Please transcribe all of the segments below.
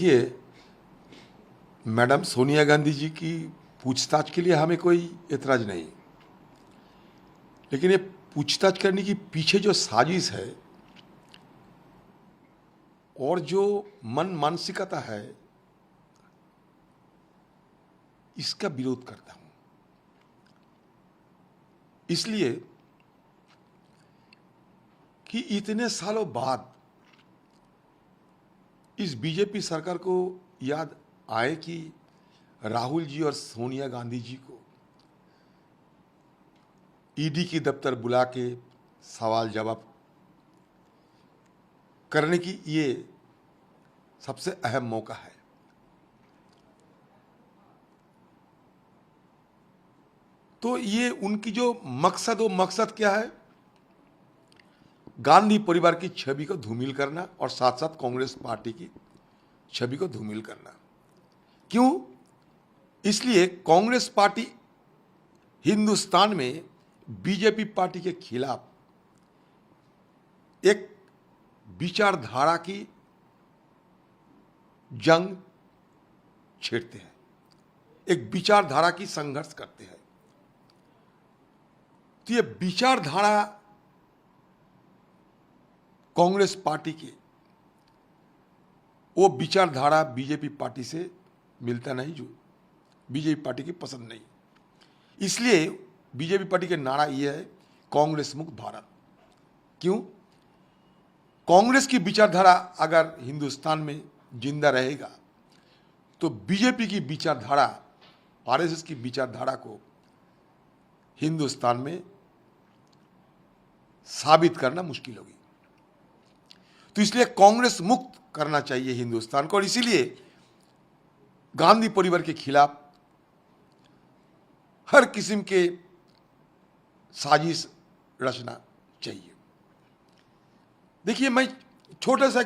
देखिए, मैडम सोनिया गांधी जी की पूछताछ के लिए हमें कोई एतराज नहीं, लेकिन ये पूछताछ करने की पीछे जो साजिश है और जो मन मानसिकता है, इसका विरोध करता हूं। इसलिए कि इतने सालों बाद इस बीजेपी सरकार को याद आए कि राहुल जी और सोनिया गांधी जी को ईडी की दफ्तर बुला के सवाल जवाब करने की ये सबसे अहम मौका है। तो ये उनकी जो मकसद, वो मकसद क्या है? गांधी परिवार की छवि को धूमिल करना और साथ साथ कांग्रेस पार्टी की छवि को धूमिल करना। क्यों? इसलिए कांग्रेस पार्टी हिंदुस्तान में बीजेपी पार्टी के खिलाफ एक विचारधारा की जंग छेड़ते हैं, एक विचारधारा की संघर्ष करते हैं। तो ये विचारधारा कांग्रेस पार्टी की, वो विचारधारा बीजेपी पार्टी से मिलता नहीं, जो बीजेपी पार्टी की पसंद नहीं। इसलिए बीजेपी पार्टी का नारा यह है, कांग्रेस मुक्त भारत। क्यों? कांग्रेस की विचारधारा अगर हिंदुस्तान में जिंदा रहेगा तो बीजेपी की विचारधारा, आरएसएस की विचारधारा को हिंदुस्तान में साबित करना मुश्किल होगी। तो इसलिए कांग्रेस मुक्त करना चाहिए हिंदुस्तान को, और इसीलिए गांधी परिवार के खिलाफ हर किस्म के साजिश रचना चाहिए। देखिए, मैं छोटा सा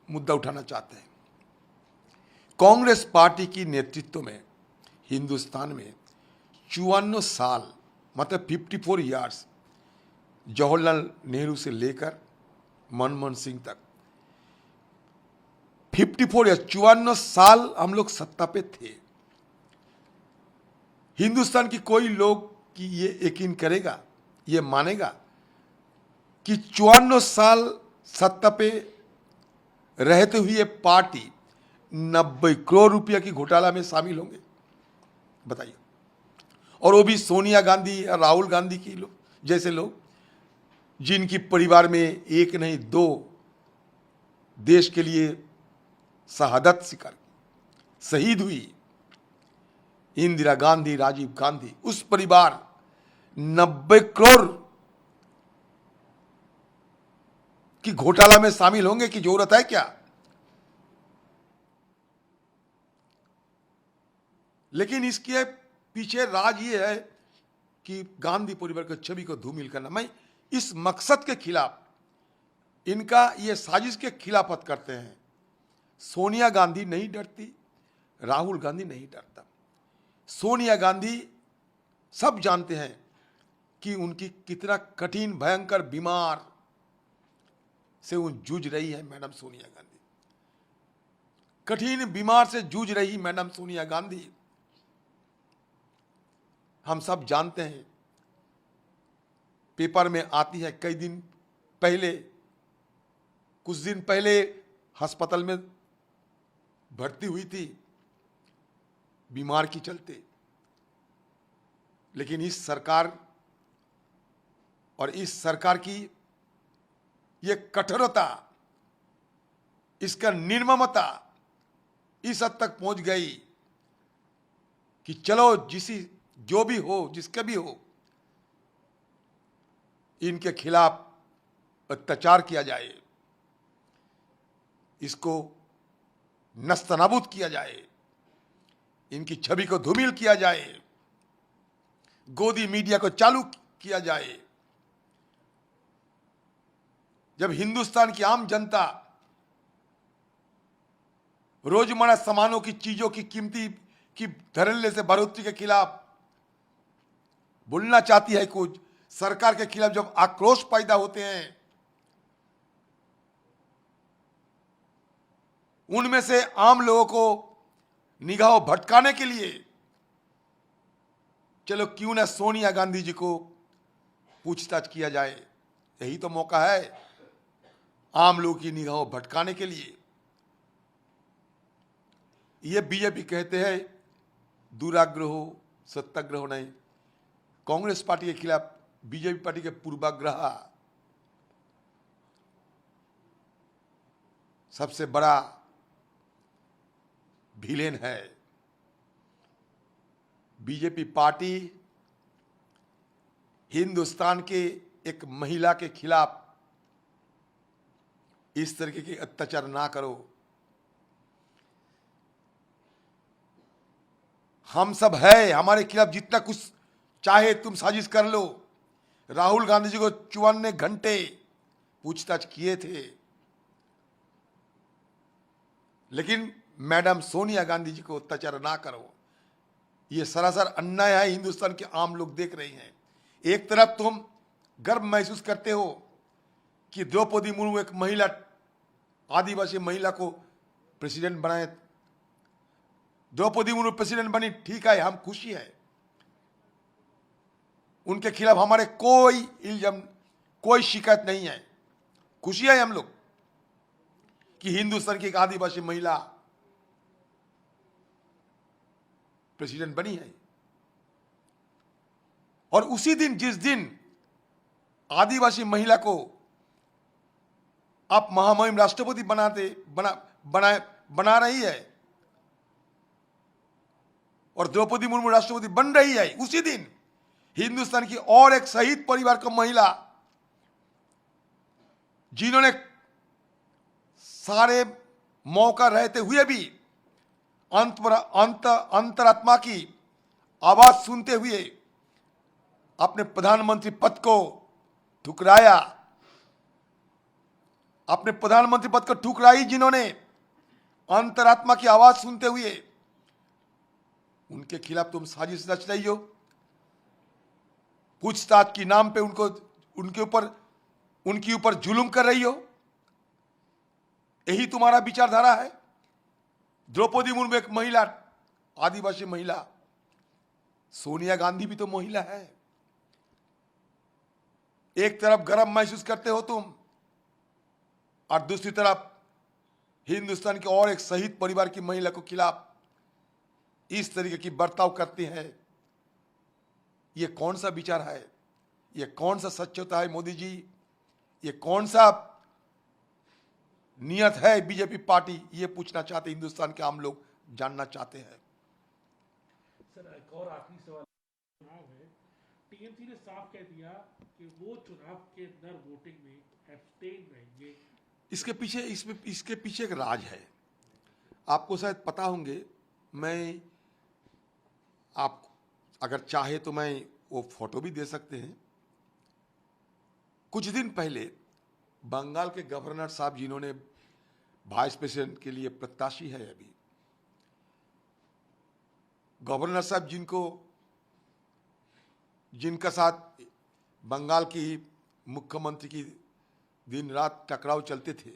मुद्दा उठाना चाहता हूं। कांग्रेस पार्टी की नेतृत्व में हिंदुस्तान में 54 साल, मतलब 54 ईयर्स, जवाहरलाल नेहरू से लेकर मनमोहन सिंह तक 54 या 54 साल हम लोग सत्ता पे थे। हिंदुस्तान की कोई लोग कि ये यकीन करेगा, ये मानेगा कि 54 साल सत्ता पे रहते हुए पार्टी 90 करोड़ रुपया की घोटाला में शामिल होंगे? बताइए। और वो भी सोनिया गांधी और राहुल गांधी की लोग जैसे लोग, जिनकी परिवार में एक नहीं दो देश के लिए शहादत स्वीकार की, शहीद हुई। इंदिरा गांधी, राजीव गांधी, उस परिवार 90 करोड़ की घोटाला में शामिल होंगे की जरूरत है क्या? लेकिन इसके पीछे राज ये है कि गांधी परिवार की छवि को धूमिल करना। मैं इस मकसद के खिलाफ, इनका ये साजिश के खिलाफत करते हैं। सोनिया गांधी नहीं डरती, राहुल गांधी नहीं डरता। सोनिया गांधी सब जानते हैं कि उनकी कितना कठिन भयंकर बीमार से वो जूझ रही है। मैडम सोनिया गांधी कठिन बीमार से जूझ रही मैडम सोनिया गांधी, हम सब जानते हैं। पेपर में आती है, कई दिन पहले, कुछ दिन पहले अस्पताल में भर्ती हुई थी बीमार की चलते। लेकिन इस सरकार और इस सरकार की ये कठोरता, इसका निर्ममता इस हद तक पहुंच गई कि चलो जो भी हो, जिसका भी हो, इनके खिलाफ अत्याचार किया जाए, इसको नस्तनाबूद किया जाए, इनकी छवि को धूमिल किया जाए, गोदी मीडिया को चालू किया जाए। जब हिंदुस्तान की आम जनता रोजमर्रा सामानों की, चीजों की कीमती की धड़ल्ले से बढ़ोतरी के खिलाफ बोलना चाहती है, कुछ सरकार के खिलाफ जब आक्रोश पैदा होते हैं, उनमें से आम लोगों को निगाह भटकाने के लिए चलो क्यों ना सोनिया गांधी जी को पूछताछ किया जाए। यही तो मौका है आम लोगों की निगाह भटकाने के लिए। ये बीजेपी कहते हैं दुराग्रह हो, सत्याग्रह नहीं। कांग्रेस पार्टी के खिलाफ बीजेपी पार्टी के पूर्वाग्रह सबसे बड़ा विलेन है। बीजेपी पार्टी हिंदुस्तान के एक महिला के खिलाफ इस तरीके के अत्याचार ना करो। हम सब है, हमारे खिलाफ जितना कुछ चाहे तुम साजिश कर लो। राहुल गांधी जी को 54 घंटे पूछताछ किए थे, लेकिन मैडम सोनिया गांधी जी को अत्याचार ना करो। ये सरासर अन्याय है, हिंदुस्तान के आम लोग देख रहे हैं। एक तरफ तुम गर्व महसूस करते हो कि द्रौपदी मुर्मू एक महिला, आदिवासी महिला को प्रेसिडेंट बनाए। द्रौपदी मुर्मू प्रेसिडेंट बनी, ठीक है, हम खुशी है। उनके खिलाफ हमारे कोई इल्जाम, कोई शिकायत नहीं है। खुशी है हम लोग कि हिंदुस्तान की एक आदिवासी महिला प्रेसिडेंट बनी है। और उसी दिन, जिस दिन आदिवासी महिला को आप महामहिम राष्ट्रपति बना रही है और द्रौपदी मुर्मू राष्ट्रपति बन रही है, उसी दिन हिंदुस्तान की और एक शहीद परिवार का महिला, जिन्होंने सारे मौका रहते हुए भी अंतरात्मा की आवाज सुनते हुए अपने प्रधानमंत्री पद को ठुकराया, अपने प्रधानमंत्री पद को ठुकराई, जिन्होंने अंतरात्मा की आवाज सुनते हुए, उनके खिलाफ तुम साजिश रच रही हो। पूछताछ के नाम पे उनके ऊपर जुल्म कर रही हो। यही तुम्हारा विचारधारा है। द्रौपदी मुर्मू एक महिला, आदिवासी महिला। सोनिया गांधी भी तो महिला है। एक तरफ गर्व महसूस करते हो तुम, और दूसरी तरफ हिंदुस्तान के और एक शहीद परिवार की महिला को खिलाफ इस तरीके की बर्ताव करते हैं। ये कौन सा विचार है? ये कौन सा सच्चोता है मोदी जी? ये कौन सा नियत है बीजेपी पार्टी? ये पूछना चाहते, हिंदुस्तान के आम लोग जानना चाहते हैं। सर, एक और आखिरी सवाल। चुनाव है, टीएमसी ने साफ कह दिया कि वो चुनाव के अंदर वोटिंग में एब्सटेन रहेंगे। इसके पीछे एक राज है। आपको शायद पता होंगे, मैं आप अगर चाहे तो मैं वो फोटो भी दे सकते हैं। कुछ दिन पहले बंगाल के गवर्नर साहब, जिन्होंने वाइस प्रेसिडेंट के लिए प्रत्याशी है अभी, गवर्नर साहब जिनका साथ बंगाल की मुख्यमंत्री की दिन रात टकराव चलते थे,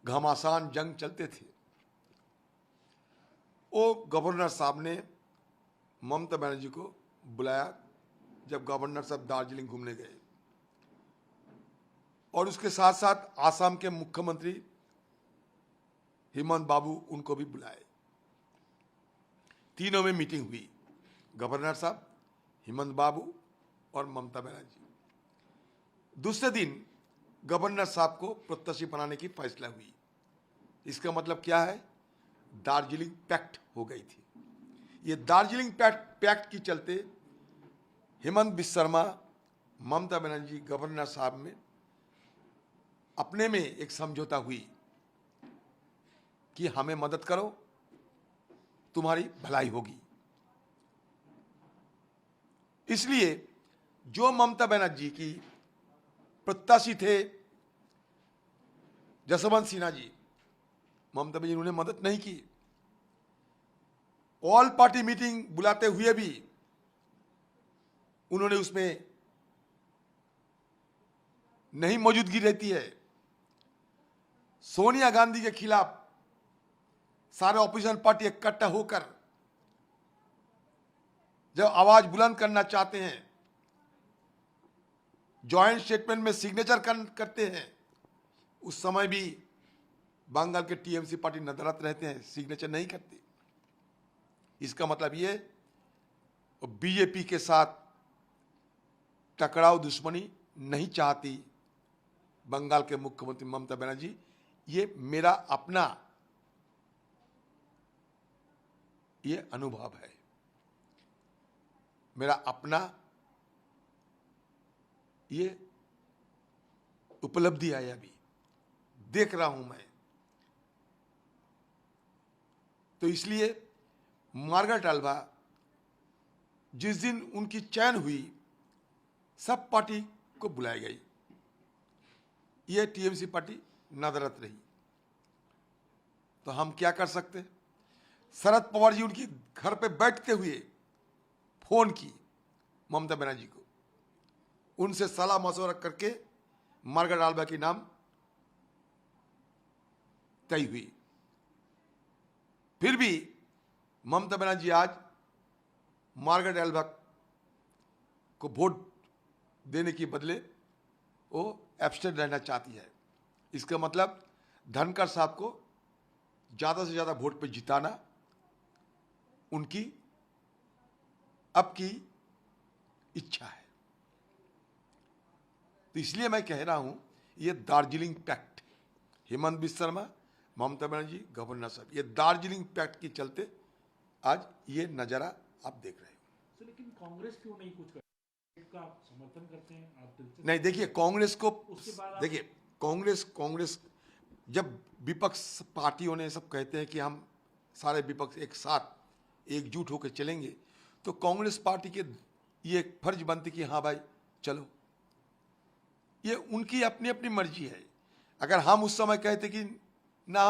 घमासान जंग चलते थे, वो गवर्नर साहब ने ममता बनर्जी को बुलाया जब गवर्नर साहब दार्जिलिंग घूमने गए, और उसके साथ साथ आसाम के मुख्यमंत्री हेमंत बाबू उनको भी बुलाए। तीनों में मीटिंग हुई, गवर्नर साहब, हेमंत बाबू और ममता बनर्जी। दूसरे दिन गवर्नर साहब को प्रत्याशी बनाने की फैसला हुई। इसका मतलब क्या है? दार्जिलिंग पैक्ट हो गई थी। ये दार्जिलिंग पैक्ट की चलते हेमंत बिस्वा शर्मा, ममता बनर्जी, गवर्नर साहब में अपने में एक समझौता हुई कि हमें मदद करो, तुम्हारी भलाई होगी। इसलिए जो ममता बनर्जी की प्रत्याशी थे जसवंत सिन्हा जी, ममता बनर्जी उन्हें मदद नहीं की। ऑल पार्टी मीटिंग बुलाते हुए भी उन्होंने उसमें नहीं मौजूदगी रहती है। सोनिया गांधी के खिलाफ सारे ऑपोजिशन पार्टी इकट्ठा होकर जब आवाज बुलंद करना चाहते हैं, जॉइंट स्टेटमेंट में सिग्नेचर करते हैं, उस समय भी बंगाल के टीएमसी पार्टी नजरत रहते हैं, सिग्नेचर नहीं करते। इसका मतलब ये बीजेपी के साथ टकराव दुश्मनी नहीं चाहती बंगाल के मुख्यमंत्री ममता बनर्जी। ये मेरा अपना ये अनुभव है, मेरा अपना ये उपलब्धि है, अभी देख रहा हूं मैं। तो इसलिए मार्गारेट अल्वा जिस दिन उनकी चयन हुई, सब पार्टी को बुलाई गई, ये टीएमसी पार्टी नजरत रही। तो हम क्या कर सकते? शरद पवार जी उनकी घर पे बैठते हुए फोन की ममता बनर्जी को, उनसे सलाह मशवरा करके मार्गारेट अल्वा की नाम तय हुई। फिर भी ममता बनर्जी आज मार्गारेट अल्वा को वोट देने के बदले वो एब्स्टेन रहना चाहती है। इसका मतलब धनखड़ साहब को ज़्यादा से ज़्यादा वोट पे जिताना उनकी अब की इच्छा है। तो इसलिए मैं कह रहा हूं, ये दार्जिलिंग पैक्ट, हेमंत बिस्वा शर्मा, ममता बनर्जी, गवर्नर साहब, ये दार्जिलिंग पैक्ट के चलते आज ये नजारा आप देख रहे हो। लेकिन कांग्रेस क्यों नहीं कुछ करती? का समर्थन करते हैं आप? दिल से नहीं, देखिए कांग्रेस को, उसके बाद देखिए कांग्रेस जब विपक्ष पार्टियों ने सब कहते हैं कि हम सारे विपक्ष एक साथ एकजुट होकर चलेंगे, तो कांग्रेस पार्टी के ये फर्ज बनती कि हाँ भाई चलो, ये उनकी अपनी अपनी मर्जी है। अगर हम उस समय कहते कि ना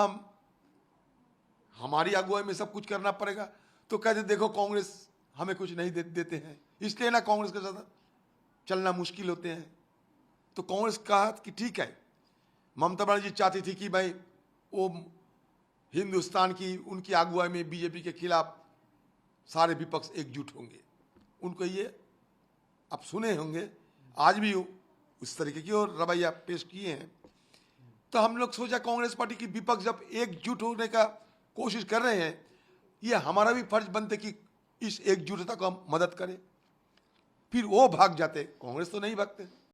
हमारी अगुवाई में सब कुछ करना पड़ेगा, तो कहते देखो कांग्रेस हमें कुछ नहीं देते हैं, इसलिए ना कांग्रेस के साथ चलना मुश्किल होते हैं। तो कांग्रेस कहा कि ठीक है, ममता बनर्जी चाहती थी कि भाई वो हिंदुस्तान की उनकी अगुवाई में बीजेपी के खिलाफ सारे विपक्ष एकजुट होंगे, उनको ये आप सुने होंगे, आज भी उस तरीके की और रवैया पेश किए हैं। तो हम लोग सोचा कांग्रेस पार्टी की विपक्ष जब एकजुट होने का कोशिश कर रहे हैं, ये हमारा भी फर्ज बनते कि इस एकजुटता को हम मदद करें। फिर वो भाग जाते, कांग्रेस तो नहीं भागते।